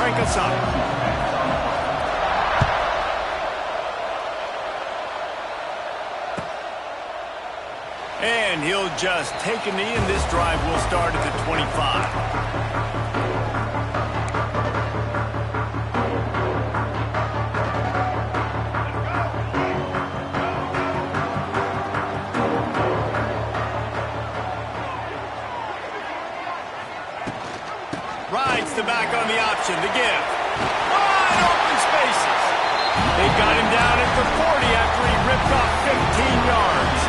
break us up. And he'll just take a knee, and this drive will start at the 25. Rides the back on the option, the give. Wide open spaces. They got him down at the 40 after he ripped off 15 yards.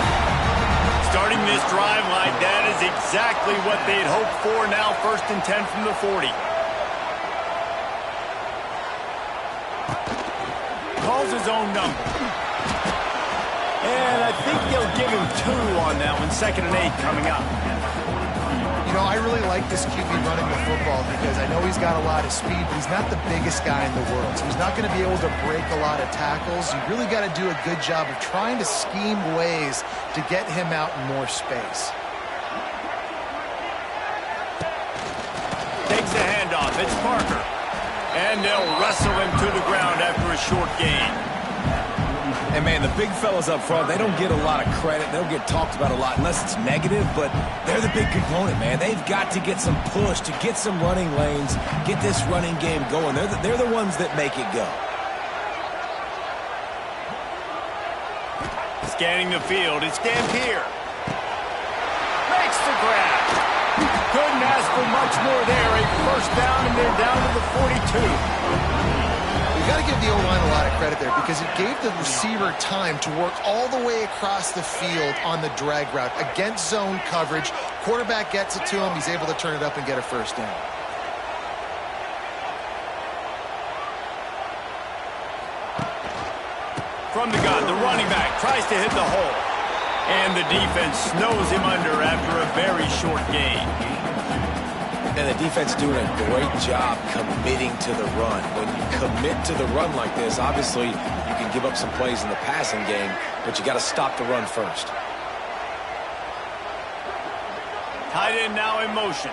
Starting this drive like that is exactly what they'd hoped for. Now 1st and 10 from the 40. Calls his own number. And I think they'll give him 2 on that one. 2nd and 8 coming up. You know, I really like this QB running the football because I know he's got a lot of speed, but he's not the biggest guy in the world. So he's not going to be able to break a lot of tackles. You really got to do a good job of trying to scheme ways to get him out in more space. Takes the handoff. It's Parker. And they'll wrestle him to the ground after a short gain. And, man, the big fellas up front, they don't get a lot of credit. They don't get talked about a lot unless it's negative, but they're the big component, man. They've got to get some push, to get some running lanes, get this running game going. They're the ones that make it go. Scanning the field, it's Dampier. Makes the grab. Couldn't ask for much more there. A 1st down, and they're down to the 42. You've got to give the O-line a lot of credit there because it gave the receiver time to work all the way across the field on the drag route against zone coverage. Quarterback gets it to him. He's able to turn it up and get a 1st down. From the gun, the running back tries to hit the hole. And the defense snows him under after a very short gain. And the defense doing a great job committing to the run. When you commit to the run like this, obviously you can give up some plays in the passing game, but you got to stop the run first. Tight end now in motion.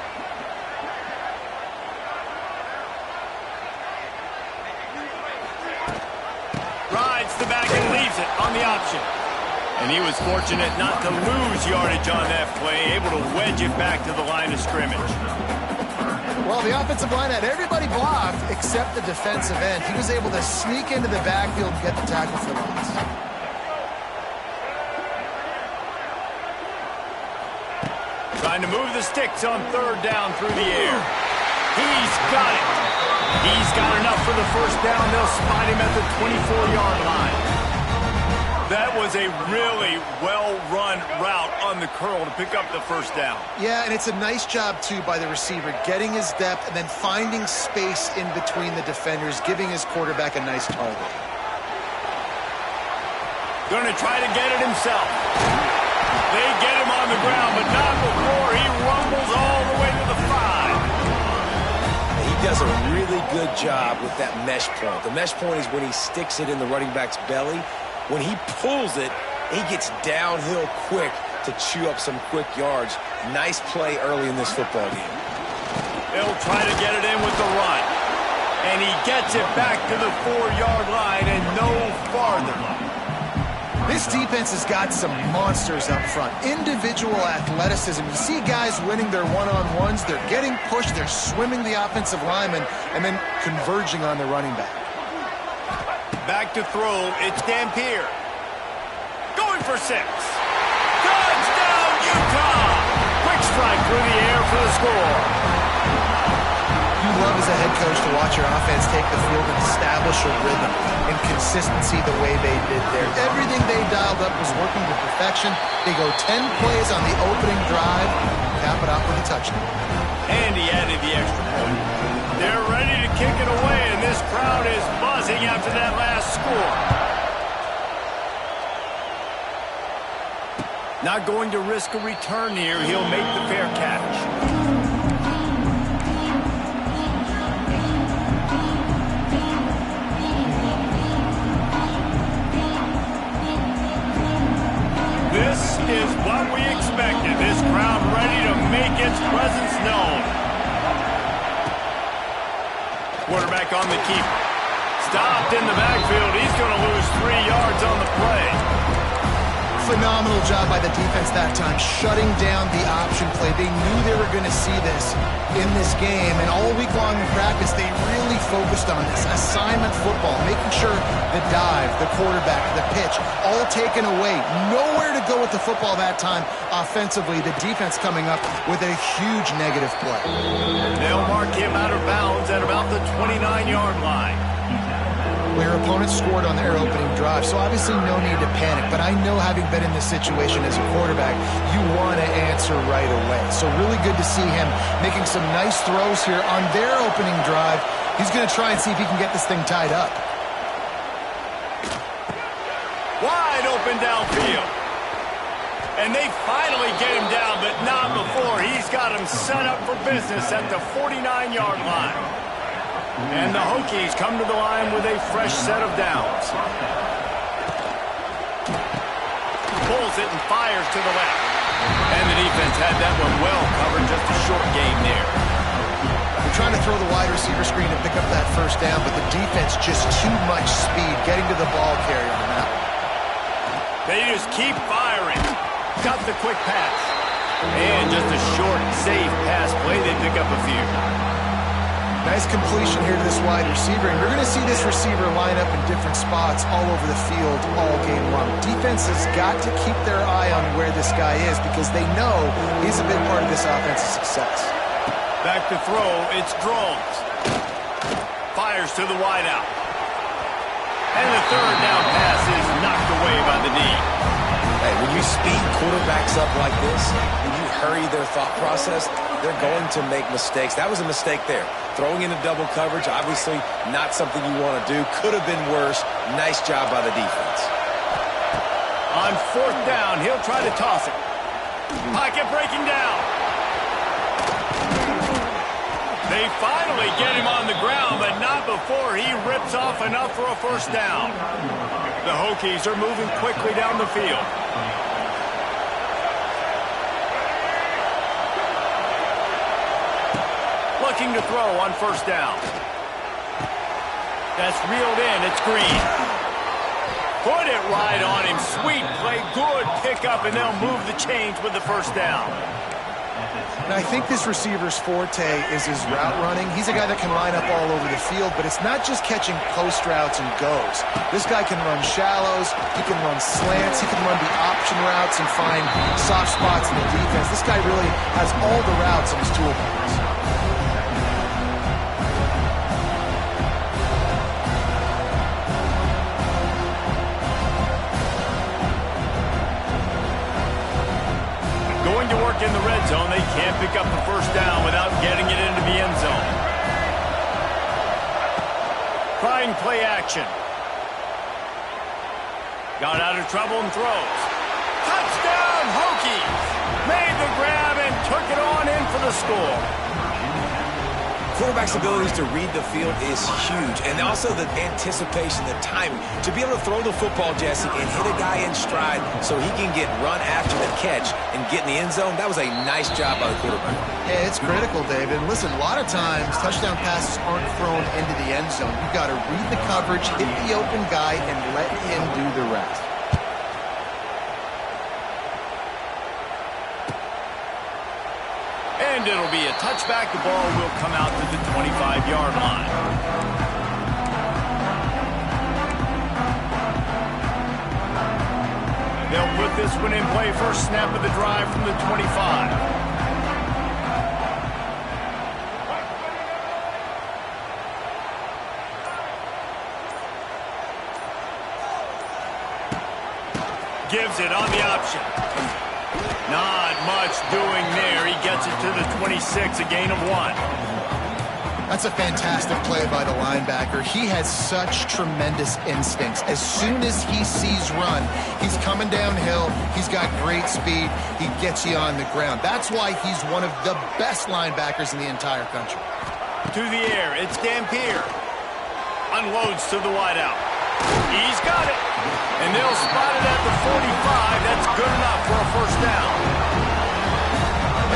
Rides the back and leaves it on the option. And he was fortunate not to lose yardage on that play, able to wedge it back to the line of scrimmage. Well, the offensive line had everybody blocked except the defensive end. He was able to sneak into the backfield and get the tackle for loss. Trying to move the sticks on 3rd down through the air. He's got it. He's got enough for the 1st down. They'll spot him at the 24-yard line. That was a really well-run route on the curl to pick up the 1st down. Yeah, and it's a nice job, too, by the receiver, getting his depth and then finding space in between the defenders, giving his quarterback a nice target. Going to try to get it himself. They get him on the ground, but not before he rumbles all the way to the 5. He does a really good job with that mesh point. The mesh point is when he sticks it in the running back's belly. When he pulls it, he gets downhill quick to chew up some quick yards. Nice play early in this football game. They'll try to get it in with the run. And he gets it back to the 4-yard line and no farther. This defense has got some monsters up front. Individual athleticism. You see guys winning their one-on-ones. They're getting pushed. They're swimming the offensive lineman and then converging on the running back. Back to throw, it's Dampier. Going for 6. Touchdown, Utah! Quick strike through the air for the score. You love as a head coach to watch your offense take the field and establish a rhythm and consistency the way they did there. Everything they dialed up was working to perfection. They go 10 plays on the opening drive, cap it off with a touchdown. And he added the extra point. They're ready to kick it away, and this crowd is buzzing after that last score. Not going to risk a return here. He'll make the fair catch. This is what we expected. This crowd ready to make its presence known. Quarterback on the keeper. Stopped in the backfield. He's going to lose 3 yards on the play. Phenomenal job by the defense that time, shutting down the option play. They knew they were going to see this in this game, and all week long in practice, they really focused on this. Assignment football, making sure the dive, the quarterback, the pitch, all taken away. Nowhere to go with the football that time offensively. The defense coming up with a huge negative play. They'll mark him out of bounds at about the 29-yard line. Their opponent scored on their opening drive, so obviously no need to panic. But I know, having been in this situation as a quarterback, you want to answer right away. So really good to see him making some nice throws here on their opening drive. He's going to try and see if he can get this thing tied up. Wide open downfield. And they finally get him down, but not before. He's got him set up for business at the 49-yard line. And the Hokies come to the line with a fresh set of downs. Pulls it and fires to the left. And the defense had that one well covered, just a short gain there. They're trying to throw the wide receiver screen to pick up that first down, but the defense just too much speed getting to the ball carrier on that one. They just keep firing. Got the quick pass. And just a short, safe pass play. They pick up a few. Nice completion here to this wide receiver, and you're going to see this receiver line up in different spots all over the field all game long. Defense has got to keep their eye on where this guy is because they know he's a big part of this offense's success. Back to throw, it's Drones. Fires to the wideout. And the third down pass is knocked away by the D. Hey, when you speed quarterbacks up like this, when you hurry their thought process, they're going to make mistakes. That was a mistake there. Throwing into double coverage, obviously not something you want to do. Could have been worse. Nice job by the defense. On fourth down, he'll try to toss it. Pocket breaking down. They finally get him on the ground, but not before he rips off enough for a first down. The Hokies are moving quickly down the field. Looking to throw on first down. That's reeled in. It's Green. Put it right on him. Sweet play. Good pickup, and they'll move the chains with the first down. Now, I think this receiver's forte is his route running. He's a guy that can line up all over the field, but it's not just catching post routes and goes. This guy can run shallows, he can run slants, he can run the option routes and find soft spots in the defense. This guy really has all the routes in his toolbox. Going to work in the red zone. They can't pick up the first down without getting it into the end zone. Trying play action. Got out of trouble and throws. Touchdown, Hokies! Made the grab and took it on in for the score. Quarterback's abilities to read the field is huge, and also the anticipation, the timing. To be able to throw the football, Jesse, and hit a guy in stride so he can get run after the catch and get in the end zone, that was a nice job by the quarterback. Yeah, it's critical, David. And listen, a lot of times, touchdown passes aren't thrown into the end zone. You've got to read the coverage, hit the open guy, and let him do the rest. And it'll be a touchback. The ball will come out to the 25-yard line. They'll put this one in play. First snap of the drive from the 25. Gives it on the option. Not much doing there. He gets it to the 26, a gain of 1. That's a fantastic play by the linebacker. He has such tremendous instincts. As soon as he sees run, he's coming downhill. He's got great speed. He gets you on the ground. That's why he's one of the best linebackers in the entire country. To the air, it's Dampier. Unloads to the wideout. He's got it. And they'll spot it at the 45. That's good enough for a first down.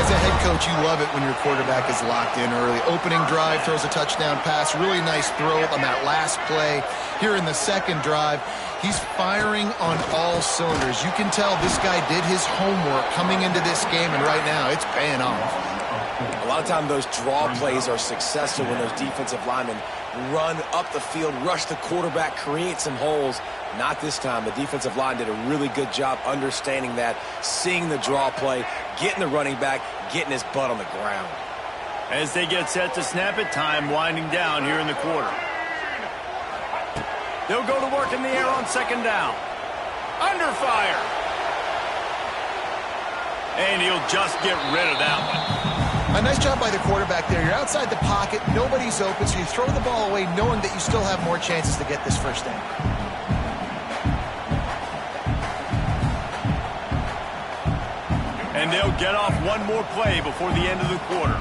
As a head coach, you love it when your quarterback is locked in early. Opening drive, throws a touchdown pass. Really nice throw on that last play. Here in the second drive, he's firing on all cylinders. You can tell this guy did his homework coming into this game, and right now it's paying off. A lot of times those draw plays are successful when those defensive linemen run up the field, rush the quarterback, create some holes. Not this time. The defensive line did a really good job understanding that, seeing the draw play, getting the running back, getting his butt on the ground. As they get set to snap it, time winding down here in the quarter. They'll go to work in the air on second down. Under fire. And he'll just get rid of that one. A nice job by the quarterback there. You're outside the pocket, nobody's open, so you throw the ball away knowing that you still have more chances to get this first down. And they'll get off one more play before the end of the quarter.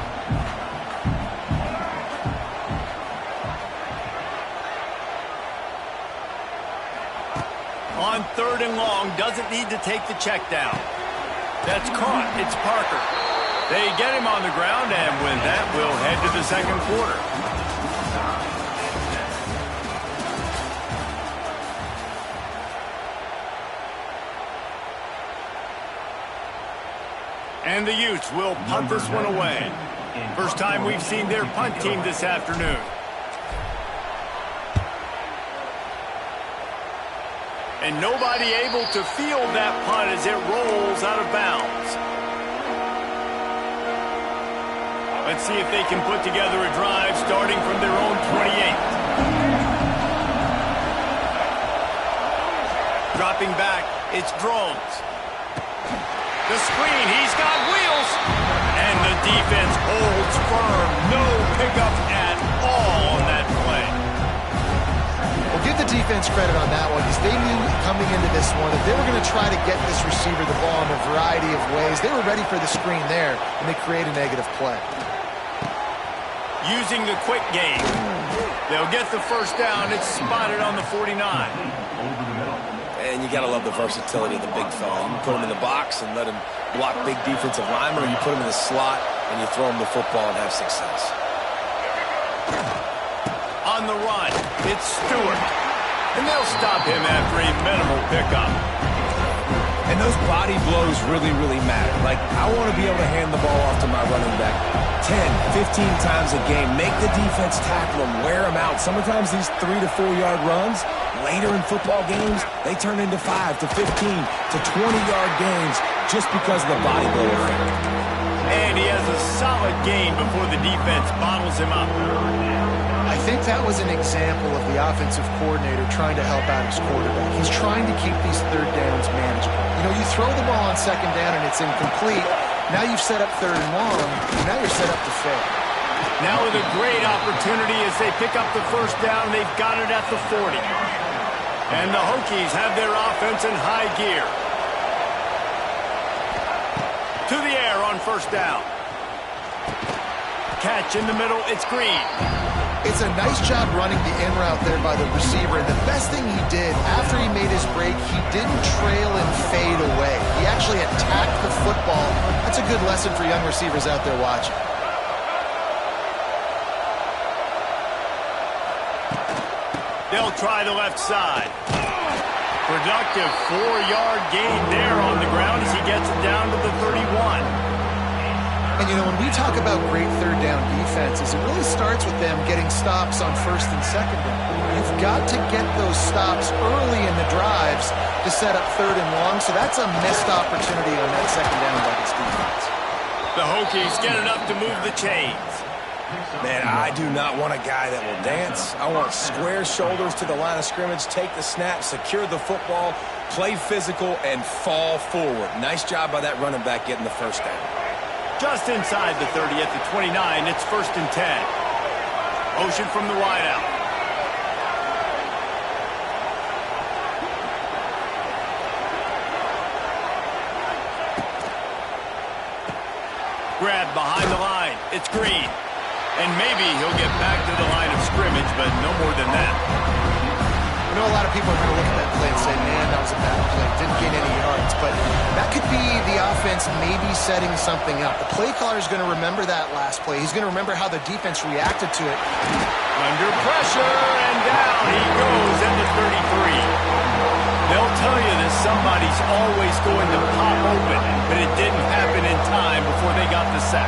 On third and long, doesn't need to take the check down. That's caught. It's Parker. They get him on the ground, and with that, we'll head to the second quarter. And the Utes will punt this one away. First time we've seen their punt team this afternoon. And nobody able to field that punt as it rolls out of bounds. Let's see if they can put together a drive starting from their own 28. Dropping back, it's Drones. The screen, he's got wheels. And the defense holds firm. No pickup at all on that play. Well, give the defense credit on that one, because they knew coming into this one that they were going to try to get this receiver the ball in a variety of ways. They were ready for the screen there, and they create a negative play. Using the quick game. They'll get the first down. It's spotted on the 49. And you got to love the versatility of the big fella. You can put him in the box and let him block big defensive linemen, or you put him in the slot and you throw him the football and have success. On the run, it's Stewart. And they'll stop him after a minimal pickup. And those body blows really, really matter. Like, I want to be able to hand the ball off to my running back 10, 15 times a game. Make the defense tackle them, wear them out. Sometimes these 3 to 4 yard runs, later in football games, they turn into 5 to 15 to 20 yard games just because of the body blow effect. And he has a solid gain before the defense bottles him up. I think that was an example of the offensive coordinator trying to help out his quarterback. He's trying to keep these third downs manageable. You know, you throw the ball on second down and it's incomplete. Now you've set up third and long, and now you're set up to fail. Now with a great opportunity as they pick up the first down, they've got it at the 40. And the Hokies have their offense in high gear. To the air on first down. Catch in the middle, it's Green. It's a nice job running the in route there by the receiver, and the best thing he did after he made his break, he didn't trail and fade away. He actually attacked the football. That's a good lesson for young receivers out there watching. They'll try the left side. Productive 4-yard gain there on the ground as he gets it down to the 31. And, you know, when we talk about great third down defenses, it really starts with them getting stops on first and second down. You've got to get those stops early in the drives to set up third and long, so that's a missed opportunity on that second down by this defense. The Hokies get enough to move the chains. Man, I do not want a guy that will dance. I want square shoulders to the line of scrimmage, take the snap, secure the football, play physical, and fall forward. Nice job by that running back getting the first down. Just inside the 30 at the 29, it's first and 10. Motion from the wideout. Grab behind the line. It's Green. And maybe he'll get back to the line of scrimmage, but no more than that. I know a lot of people are going to look at that play and say, man, that was a bad play. Didn't gain any yards. But that could be the offense maybe setting something up. The play caller is going to remember that last play. He's going to remember how the defense reacted to it. Under pressure, and down he goes at the 33. They'll tell you that somebody's always going to pop open, but it didn't happen in time before they got the sack.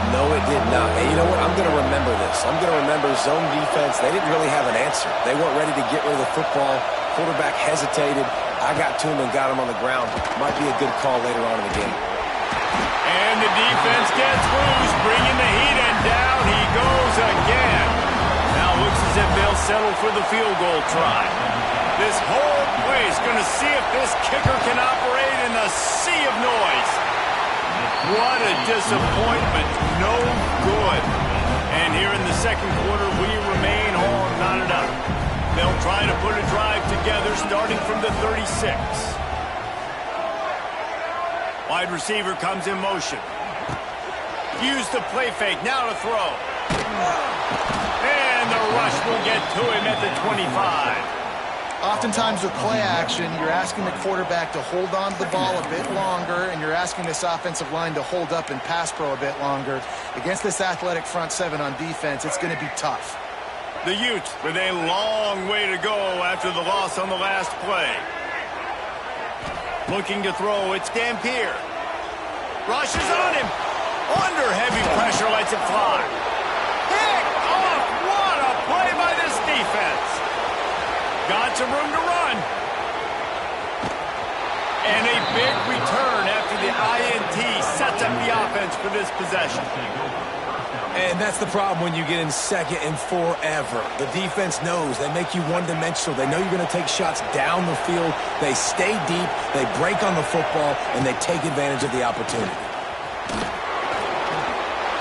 No, it did not. And you know what? I'm going to remember this. I'm going to remember zone defense. They didn't really have an answer. They weren't ready to get rid of the football. Quarterback hesitated. I got to him and got him on the ground. Might be a good call later on in the game. And the defense gets loose, bringing the heat, and down he goes again. Now looks as if they'll settle for the field goal try. This whole place going to see if this kicker can operate in a sea of noise. What a disappointment. No good. And here in the second quarter, we remain all knotted up. They'll try to put a drive together starting from the 36. Wide receiver comes in motion. Use the play fake. Now to throw. And the rush will get to him at the 25. Oftentimes with play action, you're asking the quarterback to hold on to the ball a bit longer, and you're asking this offensive line to hold up and pass pro a bit longer. Against this athletic front seven on defense, it's going to be tough. The Utes with a long way to go after the loss on the last play. Looking to throw, it's Dampier. Rushes on him. Under heavy pressure, lets it fly. Pick off! What a play by this defense. Got some room to run. And a big return after the INT sets up the offense for this possession. And that's the problem when you get in second and forever. The defense knows. They make you one-dimensional. They know you're going to take shots down the field. They stay deep. They break on the football, and they take advantage of the opportunity.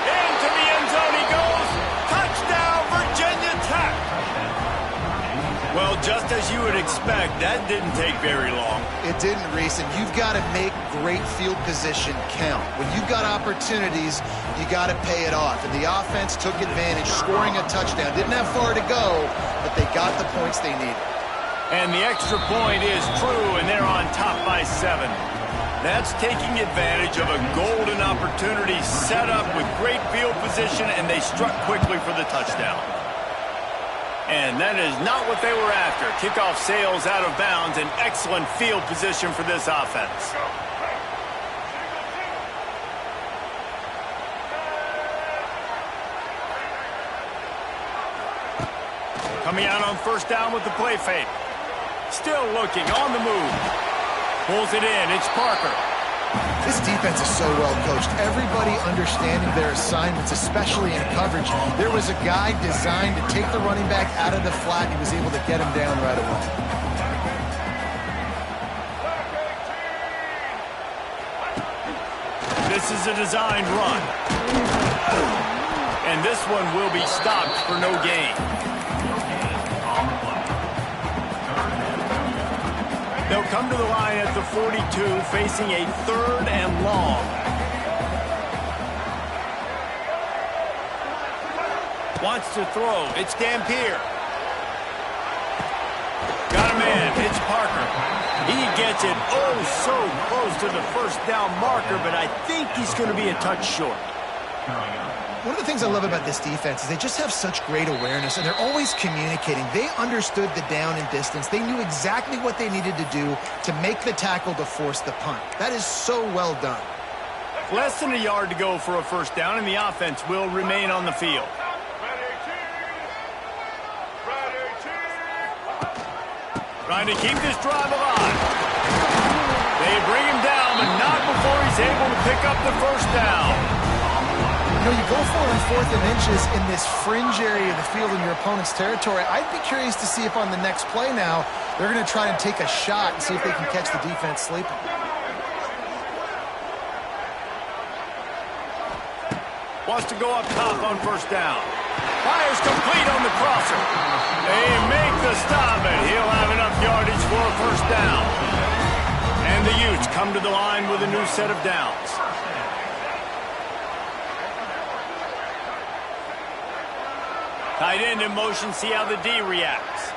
Into the end zone he goes. Touchdown, Virginia Tech. Well, just as you would expect, that didn't take very long. It didn't, Reese, and you've got to make great field position count. When you've got opportunities, you got to pay it off. And the offense took advantage, scoring a touchdown. Didn't have far to go, but they got the points they needed. And the extra point is true, and they're on top by 7. That's taking advantage of a golden opportunity set up with great field position, and they struck quickly for the touchdown. And that is not what they were after. Kickoff sails out of bounds, and excellent field position for this offense. Coming out on first down with the play fake. Still looking, on the move. Pulls it in, it's Parker. This defense is so well coached. Everybody understanding their assignments, especially in coverage. There was a guy designed to take the running back out of the flat. He was able to get him down right away. This is a designed run. And this one will be stopped for no gain. They'll come to the line at the 42, facing a 3rd and long. Wants to throw. It's Dampier. Got a man. It's Parker. He gets it so close to the first down marker, but I think he's going to be a touch short. One of the things I love about this defense is they just have such great awareness, and they're always communicating. They understood the down and distance. They knew exactly what they needed to do to make the tackle to force the punt. That is so well done. Less than a yard to go for a first down, and the offense will remain on the field. Trying to keep this drive alive. They bring him down, but not before he's able to pick up the first down. You know, you go for it on 4th and inches in this fringe area of the field in your opponent's territory. I'd be curious to see if on the next play now, they're going to try and take a shot and see if they can catch the defense sleeping. Wants to go up top on first down. Fires complete on the crosser. They make the stop, and he'll have enough yardage for a first down. And the Utes come to the line with a new set of downs. Tight end in motion, see how the D reacts.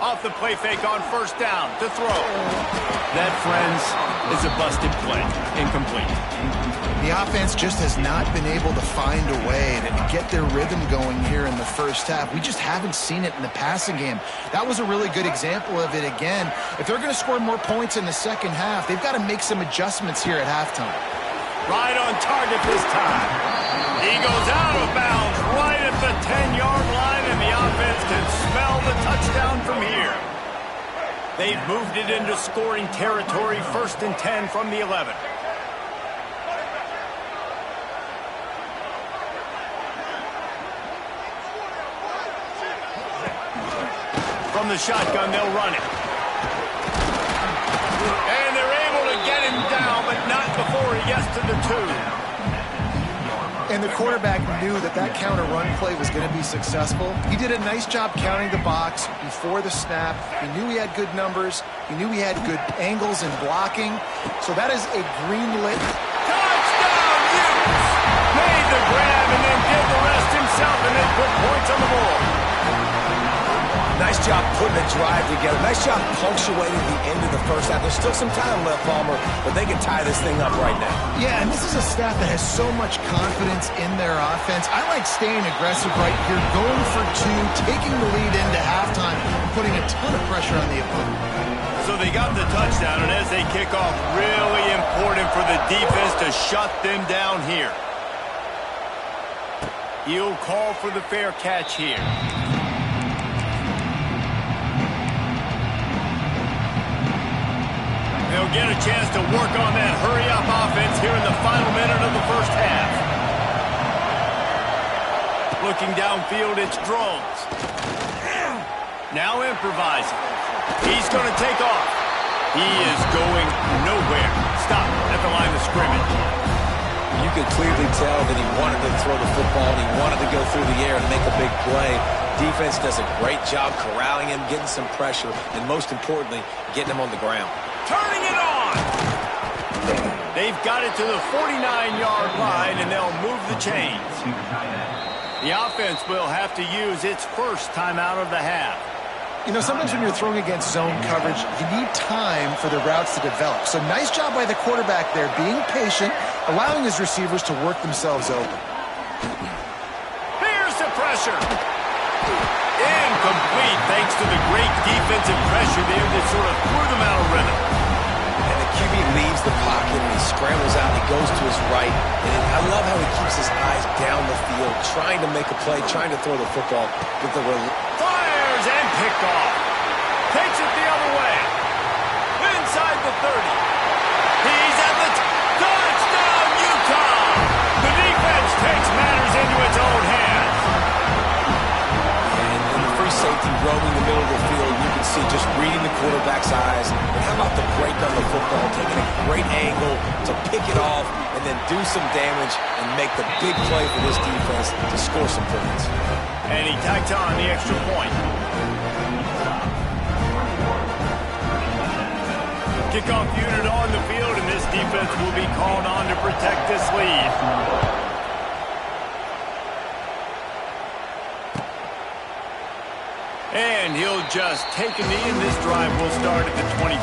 Off the play fake on first down to throw. That, friends, is a busted play. Incomplete. The offense just has not been able to find a way to get their rhythm going here in the first half. We just haven't seen it in the passing game. That was a really good example of it again. If they're going to score more points in the second half, they've got to make some adjustments here at halftime. Right on target this time. He goes out of bounds right at the 10-yard line, and the offense can smell the touchdown from here. They've moved it into scoring territory, 1st and 10 from the 11. From the shotgun, they'll run it. And they're able to get him down, but not before he gets to the 2. And the quarterback knew that that counter run play was going to be successful. He did a nice job counting the box before the snap. He knew he had good numbers. He knew he had good angles and blocking. So that is a green-lit. Touchdown, Utes! Made the grab and then did the rest himself and then put points on the board. Nice job putting a drive together. Nice job punctuating the end of the first half. There's still some time left, Palmer, but they can tie this thing up right now. Yeah, and this is a staff that has so much confidence in their offense. I like staying aggressive right here, going for 2, taking the lead into halftime, and putting a ton of pressure on the opponent. So they got the touchdown, and as they kick off, really important for the defense to shut them down here. He'll call for the fair catch here. They'll get a chance to work on that hurry-up offense here in the final minute of the first half. Looking downfield, it's Drones. Now improvising. He's going to take off. He is going nowhere. Stop at the line of scrimmage. You could clearly tell that he wanted to throw the football and he wanted to go through the air and make a big play. Defense does a great job corralling him, getting some pressure, and most importantly, getting him on the ground. Turning it on. They've got it to the 49-yard line, and they'll move the chains. The offense will have to use its first timeout of the half. You know, sometimes when you're throwing against zone coverage, you need time for the routes to develop. So nice job by the quarterback there, being patient, allowing his receivers to work themselves open. Here's the pressure. Incomplete thanks to the great defensive pressure there that sort of threw them out of rhythm. And the QB leaves the pocket and he scrambles out. He goes to his right. And I love how he keeps his eyes down the field, trying to make a play, trying to throw the football. But the fires and picked off. Takes it the other way. Inside the 30. He's at the touchdown, Utah. The defense takes matters into its own hands. Safety roaming the middle of the field, you can see just reading the quarterback's eyes. And how about the break on the football, taking a great angle to pick it off and then do some damage and make the big play for this defense to score some points. And he tacked on the extra point. Kickoff unit on the field, and this defense will be called on to protect this lead. And he'll just take a knee, and this drive will start at the 25.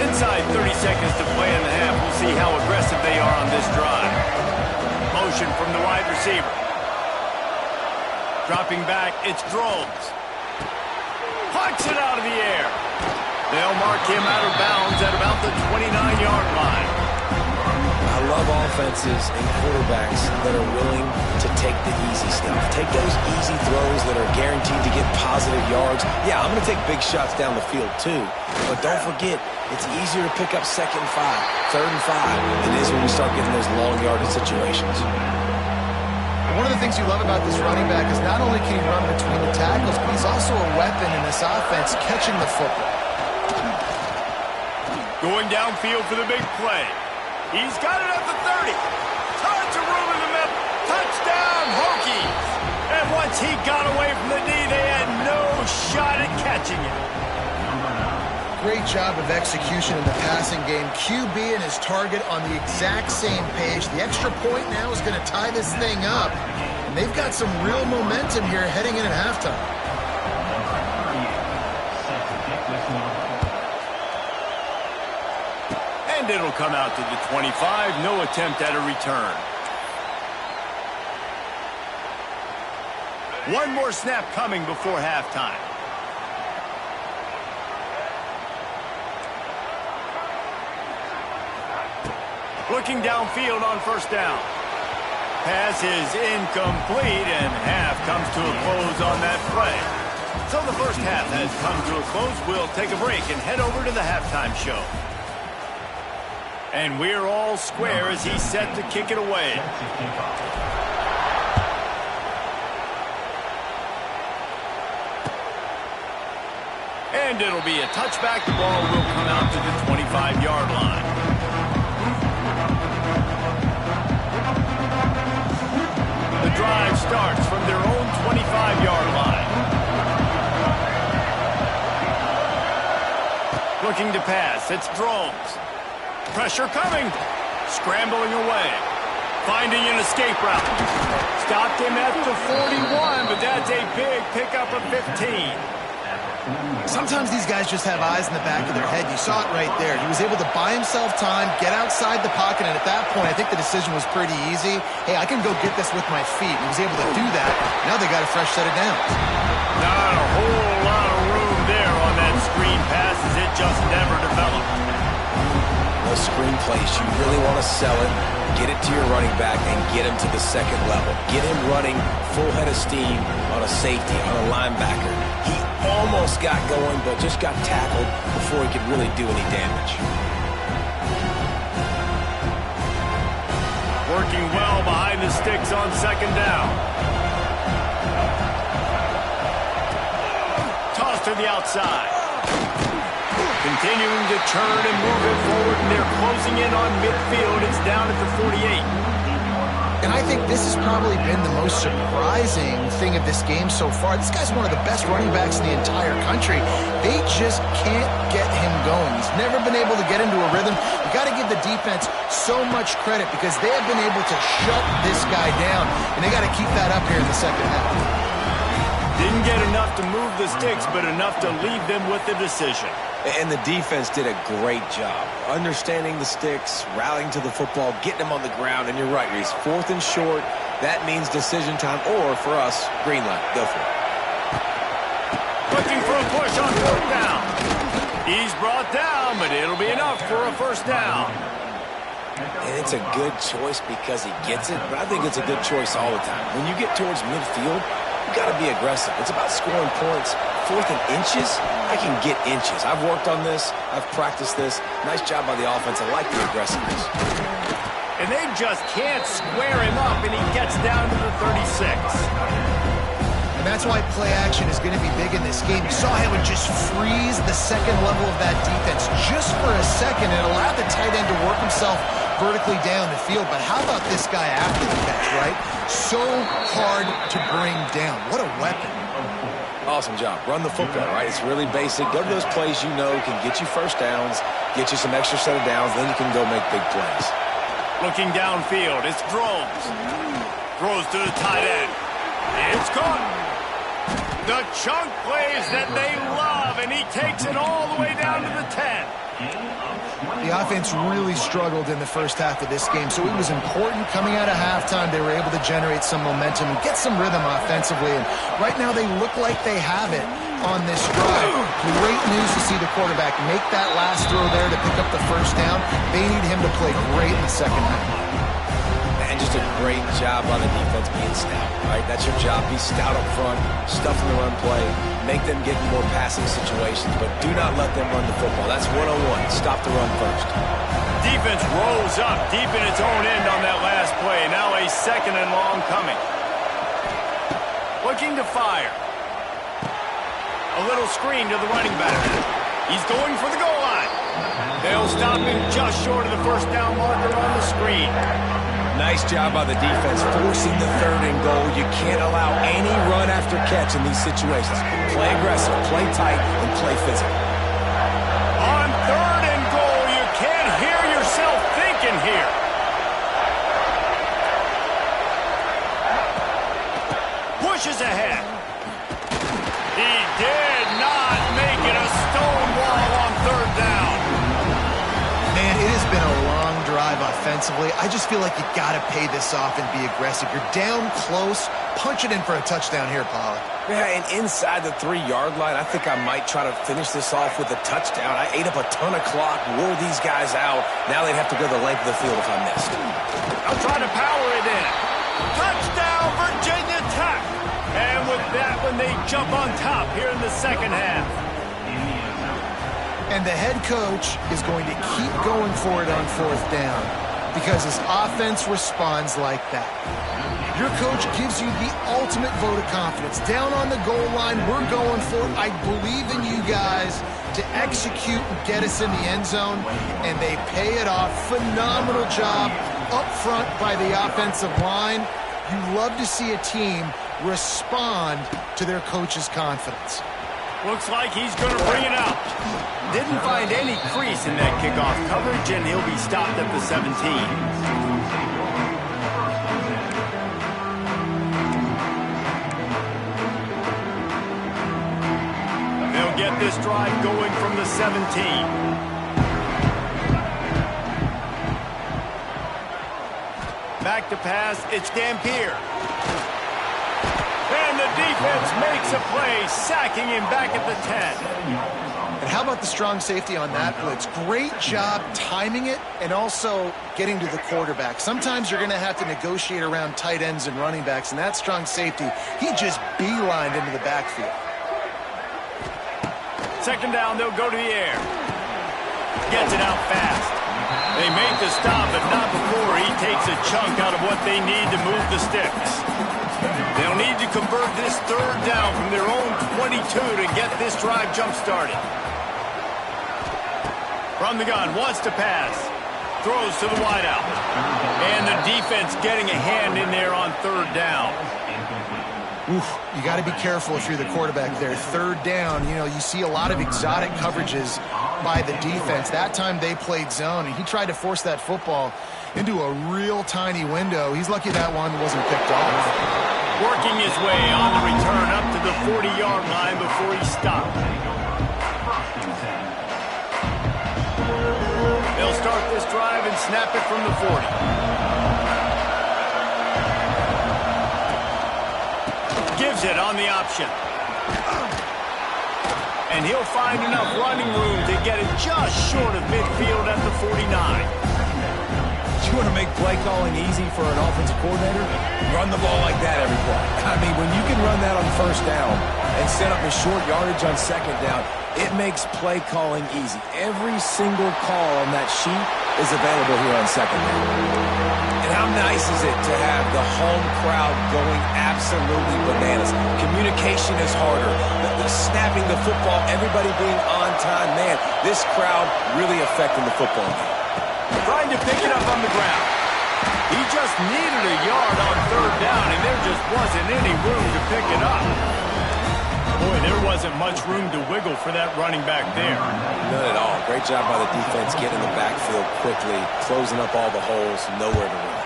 Inside 30 seconds to play in the half. We'll see how aggressive they are on this drive. Motion from the wide receiver. Dropping back, it's Drones. Pucks it out of the air. They'll mark him out of bounds at about the 29-yard line. I love offenses and quarterbacks that are willing to take the easy stuff. Take those easy throws that are guaranteed to get positive yards. Yeah, I'm going to take big shots down the field too. But don't forget, it's easier to pick up 2nd and 5, 3rd and 5 than it is when we start getting those long yardage situations. One of the things you love about this running back is not only can he run between the tackles, but he's also a weapon in this offense catching the football. Going downfield for the big play. He's got it at the 30. Tons of room in the middle. Touchdown, Hokies. And once he got away from the knee, they had no shot at catching it. great job of execution in the passing game. QB and his target on the exact same page. The extra point now is going to tie this thing up. And they've got some real momentum here heading in at halftime. And it'll come out to the 25. No attempt at a return. One more snap coming before halftime. Looking downfield on first down. Pass is incomplete, and half comes to a close on that play. So the first half has come to a close. We'll take a break and head over to the halftime show. And we're all square as he's set to kick it away. And it'll be a touchback. The ball will come out to the 25-yard line. The drive starts from their own 25-yard line. Looking to pass. It's Drones. Pressure coming. Scrambling away. Finding an escape route. Stopped him at the 41, but that's a big pickup of 15. Sometimes these guys just have eyes in the back of their head. You saw it right there. He was able to buy himself time, get outside the pocket, and at that point, I think the decision was pretty easy. Hey, I can go get this with my feet. He was able to do that. Now they got a fresh set of downs. Not a whole lot of room there on that screen pass as it just never developed. Those screen plays, you really want to sell it, get it to your running back, and get him to the second level. Get him running full head of steam on a safety, on a linebacker. He almost got going, but just got tackled before he could really do any damage. Working well behind the sticks on second down. Toss to the outside. Continuing to turn and move it forward, and they're closing in on midfield. It's down at the 48. And I think this has probably been the most surprising thing of this game so far. This guy's one of the best running backs in the entire country. They just can't get him going. He's never been able to get into a rhythm. You got to give the defense so much credit because they have been able to shut this guy down, and they got to keep that up here in the second half. Didn't get enough to move the sticks, but enough to leave them with the decision. And the defense did a great job understanding the sticks, rallying to the football, getting them on the ground. And you're right, Reese, 4th and short. That means decision time, or for us, green light. Go for it. Looking for a push on 4th down. He's brought down, but it'll be enough for a first down. And it's a good choice because he gets it, but I think it's a good choice all the time. When you get towards midfield, you got to be aggressive. It's about scoring points. 4th and inches, I can get inches. I've worked on this. I've practiced this. Nice job by the offense. I like the aggressiveness. And they just can't square him up, and he gets down to the 36. And that's why play action is going to be big in this game. You saw how it just freeze the second level of that defense just for a second and allowed the tight end to work himself vertically down the field. But how about this guy after the catch, right? So hard to bring down. What a weapon. Awesome job. Run the football, right? It's really basic. Go to those plays you know can get you first downs, get you some extra set of downs, then you can go make big plays. Looking downfield, it's Drones. Throws to the tight end. It's caught. The chunk plays that they love, and he takes it all the way down to the 10. The offense really struggled in the first half of this game, so it was important coming out of halftime. They were able to generate some momentum and get some rhythm offensively, and right now they look like they have it on this drive. Great news to see the quarterback make that last throw there to pick up the first down. They need him to play great in the second half. And just a great job on the defense being stout, right? That's your job. Be stout up front, stuff in the run play, make them get in more passing situations, but do not let them run the football. That's 1-on-1. Stop the run first. Defense rolls up deep in its own end on that last play. Now a 2nd and long coming. Looking to fire. A little screen to the running back. He's going for the goal line. They'll stop him just short of the first down marker on the screen. Nice job by the defense forcing the 3rd and goal. You can't allow any run after catch in these situations. Play aggressive, play tight, and play physical. pushes ahead. He did not make it a stone wall on third down. Man, it has been a long drive offensively. I just feel like you got to pay this off and be aggressive. You're down close. Punch it in for a touchdown here, Pollard. Yeah, and inside the 3-yard line, I think I might try to finish this off with a touchdown. I ate up a ton of clock, wore these guys out. Now they'd have to go the length of the field if I missed. I'll try to power it in. Touchdown, Virginia Tech. And with that one, they jump on top here in the second half. And the head coach is going to keep going for it on fourth down because his offense responds like that. Your coach gives you the ultimate vote of confidence. Down on the goal line, we're going for it. I believe in you guys to execute and get us in the end zone, and they pay it off. Phenomenal job up front by the offensive line. You love to see a team respond to their coach's confidence. Looks like he's going to bring it out. Didn't find any crease in that kickoff coverage, and he'll be stopped at the 17. Get this drive going from the 17. Back to pass, it's Dampier. And the defense makes a play, sacking him back at the 10. And how about the strong safety on that blitz? Great job timing it and also getting to the quarterback. Sometimes you're going to have to negotiate around tight ends and running backs, and that strong safety, he just beelined into the backfield. Second down, they'll go to the air. Gets it out fast. They make the stop, but not before he takes a chunk out of what they need to move the sticks. They'll need to convert this third down from their own 22 to get this drive jump-started. From the gun, wants to pass. Throws to the wideout. And the defense getting a hand in there on third down. Oof, you got to be careful if you're the quarterback there. Third down, you see a lot of exotic coverages by the defense. That time they played zone, and he tried to force that football into a real tiny window. He's lucky that one wasn't picked off. Working his way on the return up to the 40-yard line before he stopped. They'll start this drive and snap it from the 40. Gives it on the option. And he'll find enough running room to get it just short of midfield at the 49. You want to make play calling easy for an offensive coordinator? Run the ball like that every play. I mean, when you can run that on first down and set up a short yardage on second down, it makes play calling easy. Every single call on that sheet is available here on second down. And how nice is it to have the home crowd going absolutely bananas? Communication is harder. The snapping the football, everybody being on time. Man, this crowd really affecting the football game. Trying to pick it up on the ground. He just needed a yard on third down, and there just wasn't any room to pick it up. Boy, there wasn't much room to wiggle for that running back there. None at all. Great job by the defense getting in the backfield quickly, closing up all the holes, nowhere to run.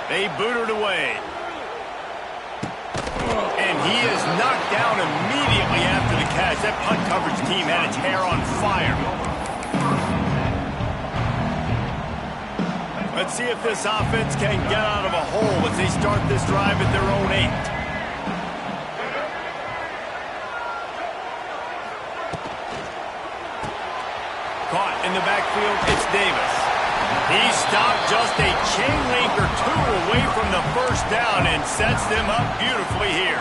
They boot it away. And he is knocked down immediately after the catch. That punt coverage team had its hair on fire. Let's see if this offense can get out of a hole as they start this drive at their own 8. Caught in the backfield, it's Davis. He stopped just a chain link or two away from the first down and sets them up beautifully here.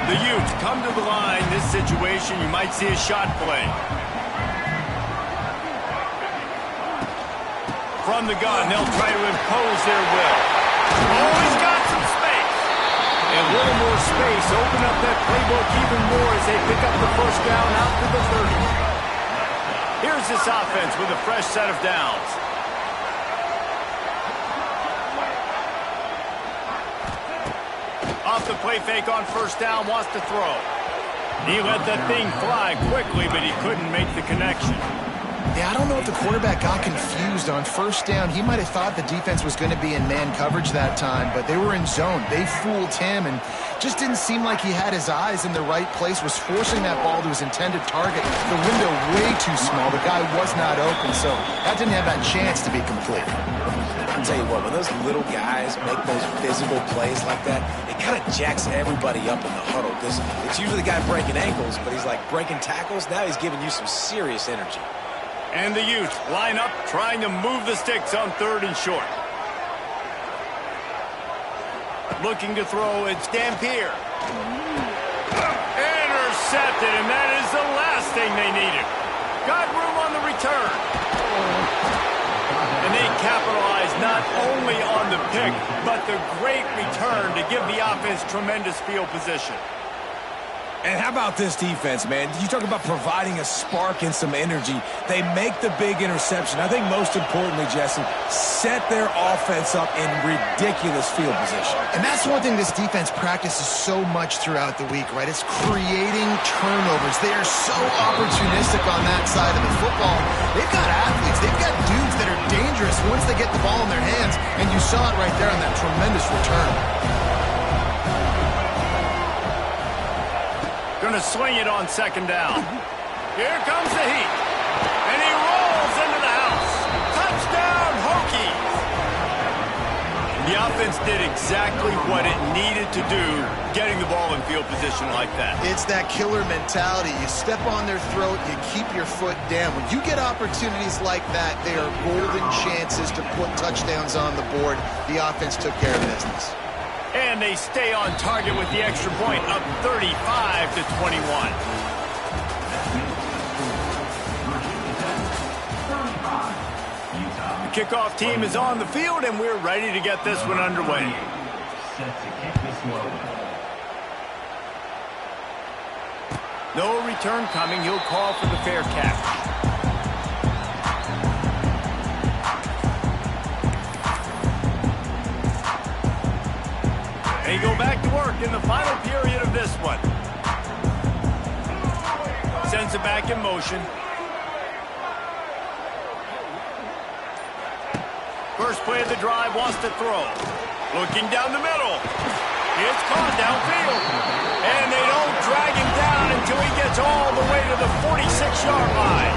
The Utes come to the line. This situation, you might see a shot play. From the gun, they'll try to impose their will. Oh, he's got some space. A little more space. Open up that playbook even more as they pick up the first down out to the 30. Here's this offense with a fresh set of downs. Off the play fake on first down, wants to throw. He let that thing fly quickly, but he couldn't make the connection. Yeah, I don't know if the quarterback got confused on first down. He might have thought the defense was going to be in man coverage that time, but they were in zone. They fooled him and just didn't seem like he had his eyes in the right place, was forcing that ball to his intended target. The window way too small. The guy was not open, so that didn't have that chance to be complete. I'll tell you what, when those little guys make those physical plays like that, it kind of jacks everybody up in the huddle because it's usually the guy breaking ankles, but he's like breaking tackles. Now he's giving you some serious energy. And the Utes line up, trying to move the sticks on 3rd and short. Looking to throw, it's Dampier. Intercepted, and that is the last thing they needed. Got room on the return. And they capitalize not only on the pick, but the great return to give the offense tremendous field position. And how about this defense, man? You talk about providing a spark and some energy. They make the big interception. I think most importantly, Jesse, set their offense up in ridiculous field position. And that's one thing this defense practices so much throughout the week, right? It's creating turnovers. They are so opportunistic on that side of the football. They've got athletes. They've got dudes that are dangerous once they get the ball in their hands, and you saw it right there on that tremendous return. Going to swing it on 2nd down. Here comes the heat. And he rolls into the house. Touchdown, Hokies. The offense did exactly what it needed to do, getting the ball in field position like that. It's that killer mentality. You step on their throat, you keep your foot down. When you get opportunities like that, they are golden chances to put touchdowns on the board. The offense took care of business. And they stay on target with the extra point, up 35-21. The kickoff team is on the field, and we're ready to get this one underway. No return coming. He'll call for the fair catch. They go back to work in the final period of this one. Sends it back in motion. First play of the drive, wants to throw. Looking down the middle. It's caught downfield. And they don't drag him down until he gets all the way to the 46-yard line.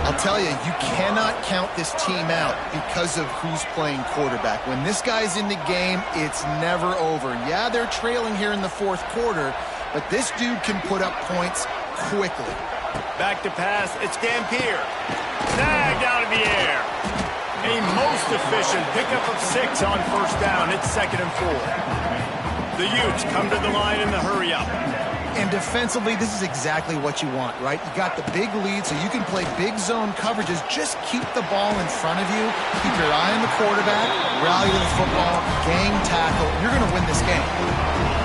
I'll tell you, you cannot count this team out because of who's playing quarterback. When this guy's in the game, it's never over. Yeah, they're trailing here in the 4th quarter, but this dude can put up points quickly. Back to pass, it's Dampier. Snagged out of the air. A most efficient pickup of 6 on 1st down. It's 2nd and 4. The Utes come to the line in the hurry-up. And defensively, this is exactly what you want, right? You got the big lead, so you can play big zone coverages. Just keep the ball in front of you. Keep your eye on the quarterback. Rally to the football. Gang tackle. You're going to win this game.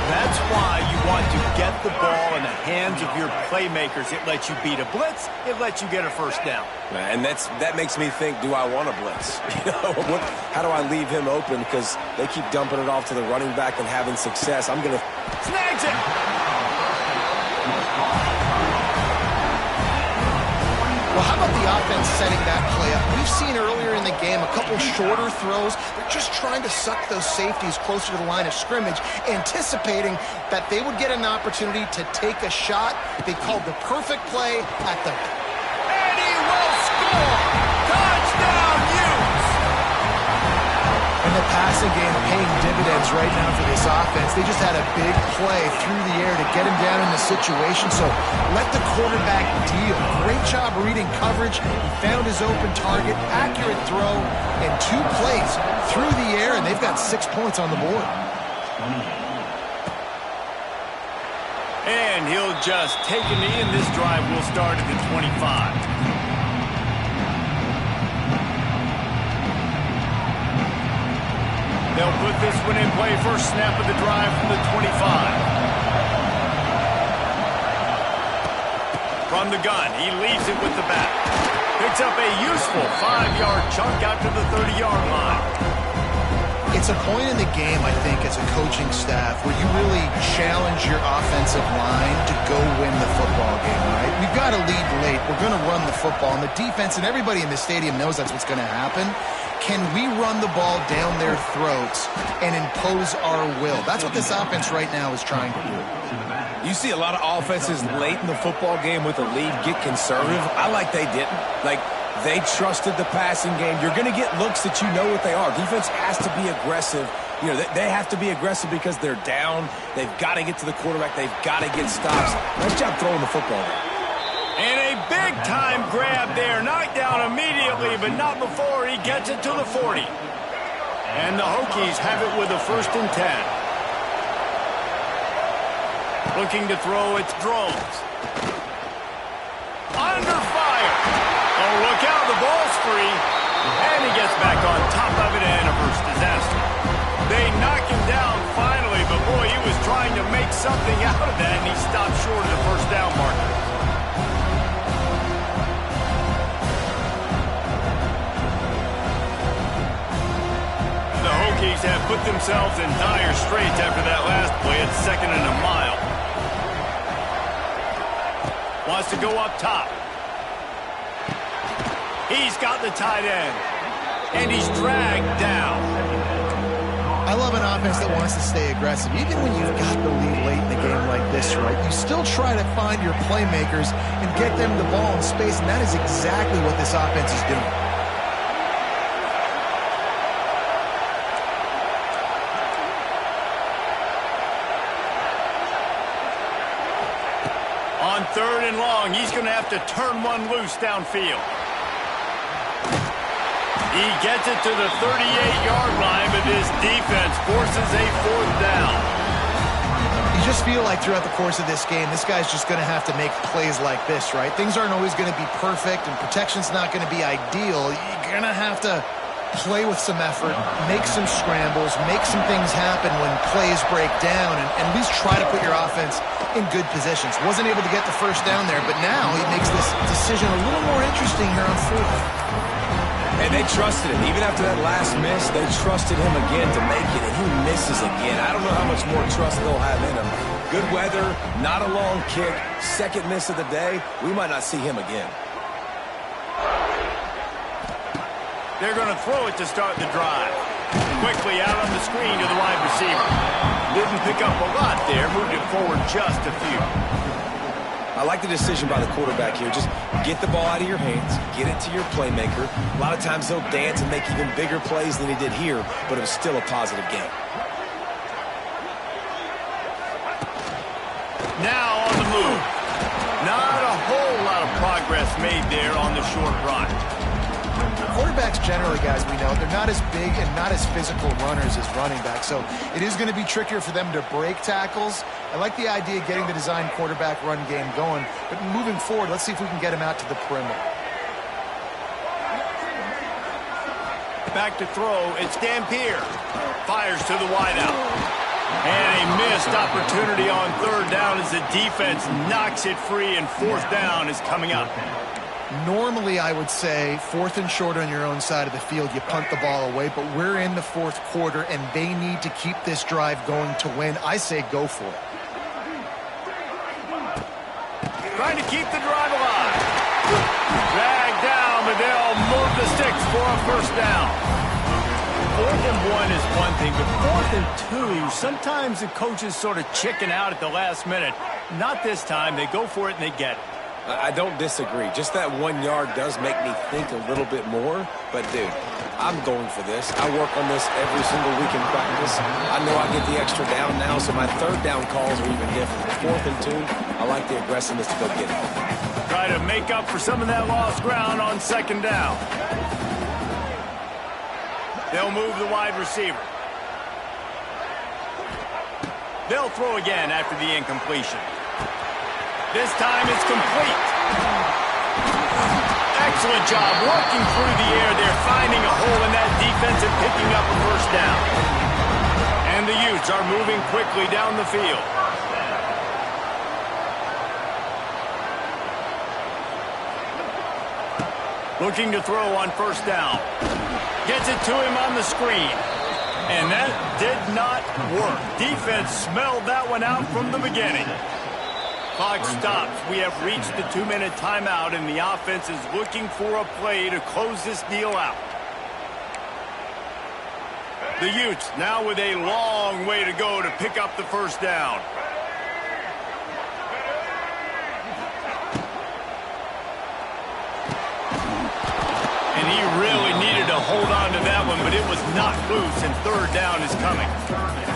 That's why you want to get the ball in the hands of your playmakers. It lets you beat a blitz. It lets you get a 1st down. And that makes me think, do I want to blitz? How do I leave him open? Because they keep dumping it off to the running back and having success. I'm going to... Snags it! Well, how about the offense setting that play up? We've seen earlier in the game a couple shorter throws. They're just trying to suck those safeties closer to the line of scrimmage, anticipating that they would get an opportunity to take a shot. They called the perfect play at the... And he will score! Touchdown, Utes! And the passing game paying dividends right now for this offense. They just had a big play through the air to get him down in the situation. So let the quarterback deal. Great job reading coverage. He found his open target, accurate throw, and 2 plays through the air, and they've got 6 points on the board. And he'll just take a knee, and this drive will start at the 25. They'll put this one in play. First snap of the drive from the 25. From the gun, he leaves it with the back. Picks up a useful 5-yard chunk out to the 30-yard line. It's a point in the game, I think, as a coaching staff where you really challenge your offensive line to go win the football game, right? We've got to lead late. We're going to run the football. And the defense and everybody in the stadium knows that's what's going to happen. Can we run the ball down their throats and impose our will? That's what this offense right now is trying to do. You see a lot of offenses late in the football game with a lead get conservative. I like they didn't. Like, they trusted the passing game. You're going to get looks that you know what they are. Defense has to be aggressive. You know, they have to be aggressive because they're down. They've got to get to the quarterback. They've got to get stops. Nice job throwing the football. And a big-time grab there. Knocked down immediately, but not before he gets it to the 40. And the Hokies have it with a 1st and 10. Looking to throw, it's Drones. Under fire. Oh, look out, the ball's free. And he gets back on top of it and averts disaster. They knock him down finally, but boy, he was trying to make something out of that, and he stopped short of the 1st down marker. The Hokies have put themselves in dire straits after that last play. It's 2nd and a mile. Wants to go up top. He's got the tight end. And he's dragged down. I love an offense that wants to stay aggressive. Even when you've got the lead late in the game like this, right, you still try to find your playmakers and get them the ball in space, and that is exactly what this offense is doing. On 3rd and long, he's going to have to turn one loose downfield. He gets it to the 38-yard line, but this defense forces a 4th down. You just feel like throughout the course of this game, this guy's just going to have to make plays like this, right? Things aren't always going to be perfect, and protection's not going to be ideal. You're going to have to play with some effort, make some scrambles, make some things happen when plays break down, and at least try to put your offense in good positions. Wasn't able to get the 1st down there, but now he makes this decision a little more interesting here on 4th. And they trusted him. Even after that last miss, they trusted him again to make it, and he misses again. I don't know how much more trust they'll have in him. Good weather, not a long kick, 2nd miss of the day. We might not see him again. They're going to throw it to start the drive. Quickly out on the screen to the wide receiver. Didn't pick up a lot there, moved it forward just a few. I like the decision by the quarterback here. Just get the ball out of your hands, get it to your playmaker. A lot of times he'll dance and make even bigger plays than he did here, but it was still a positive game. Now on the move. Not a whole lot of progress made there on the short run. Quarterbacks generally, guys, we know, they're not as big and not as physical runners as running backs, so it is going to be trickier for them to break tackles. I like the idea of getting the design quarterback run game going, but moving forward, let's see if we can get him out to the perimeter. Back to throw, it's Dampier. Fires to the wideout. And a missed opportunity on 3rd down as the defense knocks it free, and 4th down is coming up. Normally, I would say 4th and short on your own side of the field, you punt the ball away, but we're in the 4th quarter, and they need to keep this drive going to win. I say go for it. Trying to keep the drive alive. Dragged down, but they'll move the sticks for a 1st down. 4th and 1 is one thing, but 4th and 2, sometimes the coaches sort of chicken out at the last minute. Not this time. They go for it and they get it. I don't disagree. Just that 1 yard does make me think a little bit more. But, dude, I'm going for this. I work on this every single week in practice. I know I get the extra down now, so my 3rd down calls are even different. 4th and 2, I like the aggressiveness to go get it. Try to make up for some of that lost ground on 2nd down. They'll move the wide receiver. They'll throw again after the incompletion. This time it's complete. Excellent job working through the air. They're finding a hole in that defense and picking up a 1st down. And the Utes are moving quickly down the field. Looking to throw on 1st down. Gets it to him on the screen. And that did not work. Defense smelled that one out from the beginning. Clock stops. We have reached the 2-minute timeout, and the offense is looking for a play to close this deal out. The Utes now with a long way to go to pick up the first down. And he really needed to hold on to that one, but it was knocked loose, and third down is coming.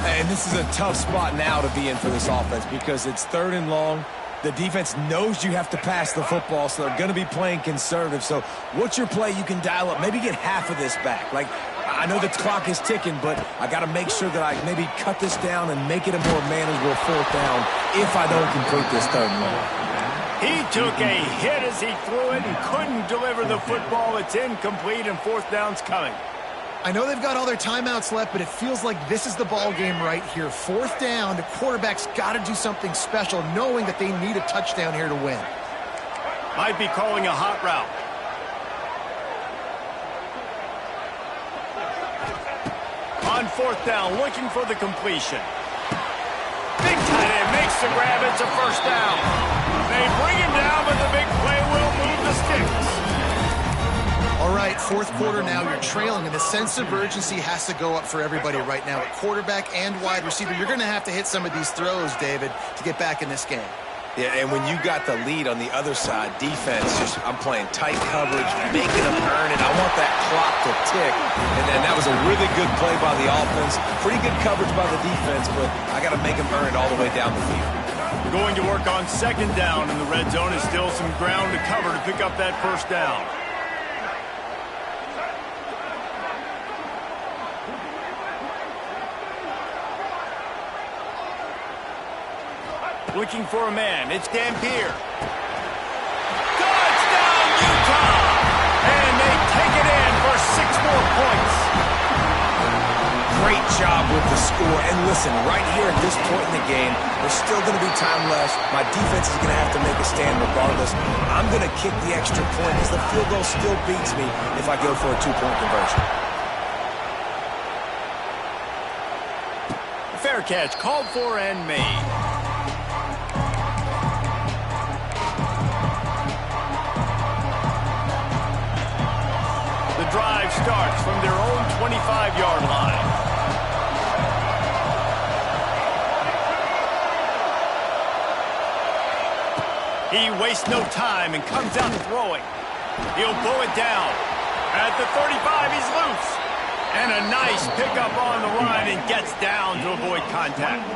And this is a tough spot now to be in for this offense because it's 3rd and long. The defense knows you have to pass the football, so they're going to be playing conservative. So what's your play you can dial up? Maybe get half of this back. Like, I know the clock is ticking, but I got to make sure that I maybe cut this down and make it a more manageable 4th down if I don't complete this 3rd and long. He took a hit as he threw it and couldn't deliver the football. It's incomplete, and 4th down's coming. I know they've got all their timeouts left, but it feels like this is the ball game right here. 4th down, the quarterback's got to do something special, knowing that they need a touchdown here to win. Might be calling a hot route. On 4th down, looking for the completion. Big tight end makes the grab. It's a first down. They bring him down, but the big play will move the sticks. All right, 4th quarter now, you're trailing, and the sense of urgency has to go up for everybody right now. At quarterback and wide receiver, you're going to have to hit some of these throws, David, to get back in this game. Yeah, and when you got the lead on the other side, defense, I'm playing tight coverage, making them earn it. I want that clock to tick. And then that was a really good play by the offense. Pretty good coverage by the defense, but I got to make them earn it all the way down the field. Going to work on 2nd down, and the red zone is still some ground to cover to pick up that first down. Looking for a man. It's Dampier. Touchdown, Utah! And they take it in for 6 more points. Great job with the score. And listen, right here at this point in the game, there's still going to be time left. My defense is going to have to make a stand regardless. I'm going to kick the extra point because the field goal still beats me if I go for a 2-point conversion. Fair catch, called for and made. The drive starts from their own 25-yard line. He wastes no time and comes out throwing. He'll pull it down. At the 35, he's loose. And a nice pickup on the line and gets down to avoid contact.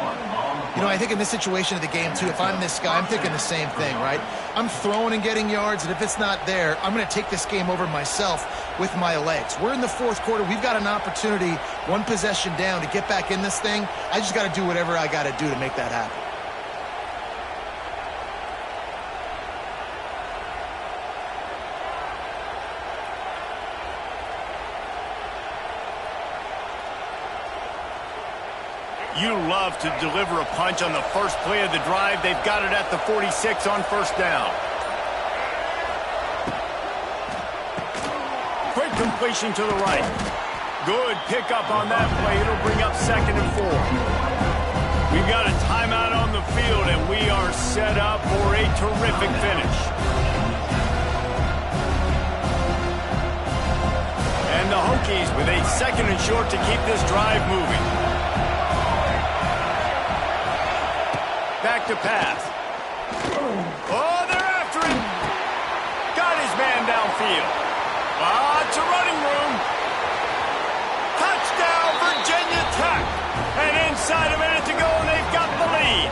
You know, I think in this situation of the game, too, if I'm this guy, I'm thinking the same thing, right? I'm throwing and getting yards, and if it's not there, I'm going to take this game over myself with my legs. We're in the 4th quarter. We've got an opportunity, 1 possession down, to get back in this thing. I just got to do whatever I got to do to make that happen. You love to deliver a punch on the first play of the drive. They've got it at the 46 on 1st down. Quick completion to the right. Good pickup on that play. It'll bring up 2nd and 4. We've got a timeout on the field, and we are set up for a terrific finish. And the Hokies with a 2nd and short to keep this drive moving. Back to pass. Oh, they're after him. Got his man downfield. Lots of running room. Touchdown, Virginia Tech. And inside a minute to go, and they've got the lead.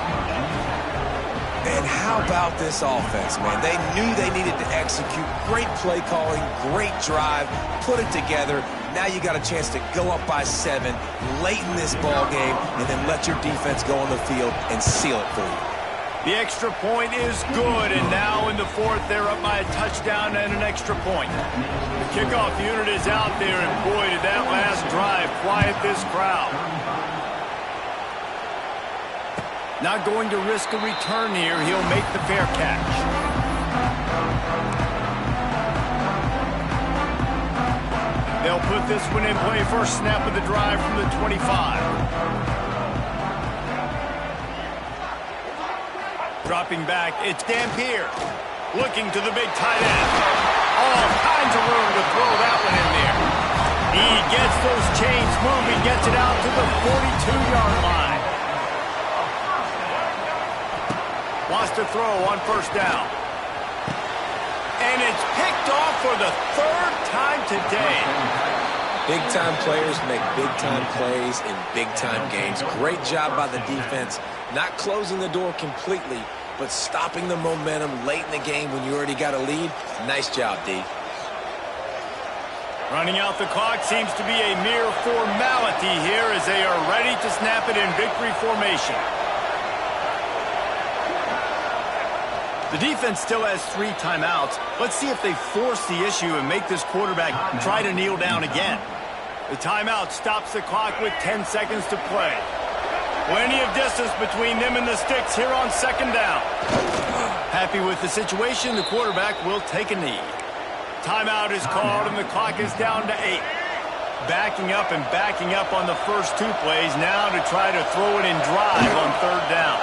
And how about this offense, man? They knew they needed to execute. Great play calling, great drive, put it together. Now you got a chance to go up by 7 late in this ball game and then let your defense go on the field and seal it for you. The extra point is good, and now in the 4th, they're up by a touchdown and an extra point. The kickoff unit is out there, and boy, did that last drive quiet this crowd. Not going to risk a return here. He'll make the fair catch. They'll put this one in play first snap of the drive from the 25. Dropping back, it's Dampier. Looking to the big tight end. All kinds of room to throw that one in there. He gets those chains moving, gets it out to the 42-yard line. Wants to throw on first down. And it's picked off for the third time today. Big-time players make big-time plays in big-time games. Great job by the defense, not closing the door completely, but stopping the momentum late in the game when you already got a lead. Nice job, D. Running out the clock seems to be a mere formality here as they are ready to snap it in victory formation. The defense still has 3 timeouts. Let's see if they force the issue and make this quarterback try to kneel down again. The timeout stops the clock with 10 seconds to play. Plenty of distance between them and the sticks here on second down. Happy with the situation, the quarterback will take a knee. Timeout is called and the clock is down to 8. Backing up on the first 2 plays now to try to throw it and drive on third down.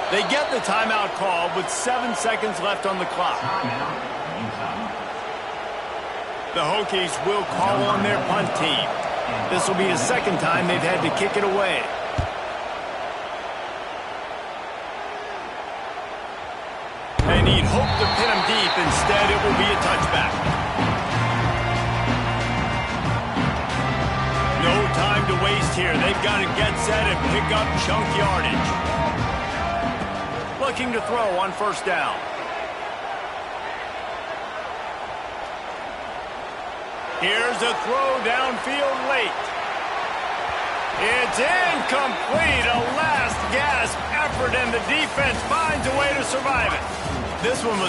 They get the timeout called with 7 seconds left on the clock. The Hokies will call on their punt team. This will be the second time they've had to kick it away. They need hope to pin him deep. Instead, it will be a touchback. No time to waste here. They've got to get set and pick up chunk yardage. Looking to throw on first down. Here's a throw downfield late. It's incomplete. A last gasp effort, and the defense finds a way to survive it. This one was